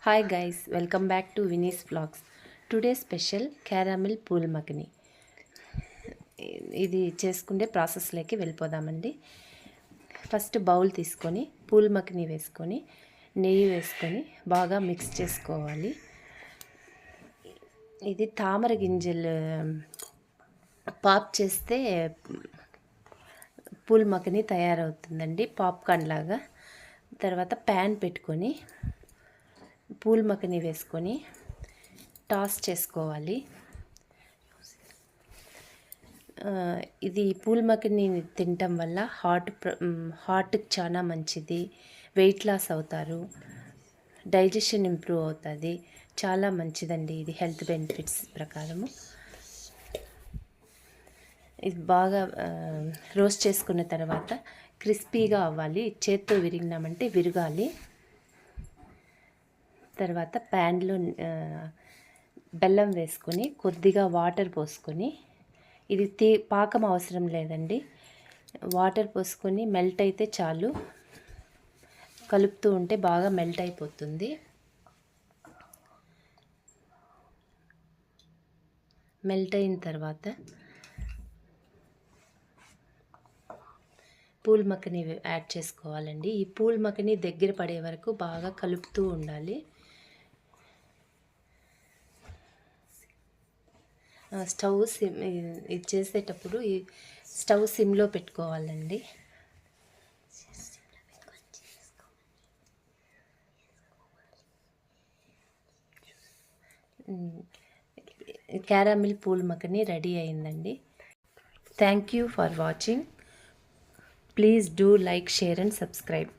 Hi guys, welcome back to Vini's vlogs. Today special caramel pool makhani. ఇది చేసుకుంటే ప్రాసెస్లోకి వెళ్ళిపోదామండి. ఫస్ట్ బౌల్ తీసుకొని పూల్ మఖని వేసుకొని నెయ్యి వేసుకొని బాగా మిక్స్ చేసుకోవాలి. ఇది తామర గింజలు పాప్ చేస్తే పూల్ మఖని తయారవుతుందండి, పాప్కార్న్ లాగా. తర్వాత ప్యాన్ పెట్టుకొని పూల్ మఖని వేసుకొని టాస్ చేసుకోవాలి. ఇది పూల్ మఖని తినటం వల్ల హార్ట్కి చాలా మంచిది. వెయిట్ లాస్ అవుతారు, డైజెషన్ ఇంప్రూవ్ అవుతుంది. చాలా మంచిదండి ఇది హెల్త్ బెనిఫిట్స్ ప్రకారము. ఇది బాగా రోస్ట్ చేసుకున్న తర్వాత క్రిస్పీగా అవ్వాలి. చేత్తో విరిగినామంటే విరగాలి. తర్వాత ప్యాన్లో బెల్లం వేసుకొని కొద్దిగా వాటర్ పోసుకొని, ఇది పాకం అవసరం లేదండి, వాటర్ పోసుకొని మెల్ట్ అయితే చాలు. కలుపుతూ ఉంటే బాగా మెల్ట్ అయిపోతుంది. మెల్ట్ అయిన తర్వాత పూల్ మఖని యాడ్ చేసుకోవాలండి. ఈ పూల్ మఖని దగ్గర పడే వరకు బాగా కలుపుతూ ఉండాలి. స్టవ్ సిమ్, ఇది చేసేటప్పుడు ఈ స్టవ్ సిమ్లో పెట్టుకోవాలండి. క్యారమిల్ పూల్ మఖని రెడీ అయిందండి. Thank you for watching. Please do like, share and subscribe.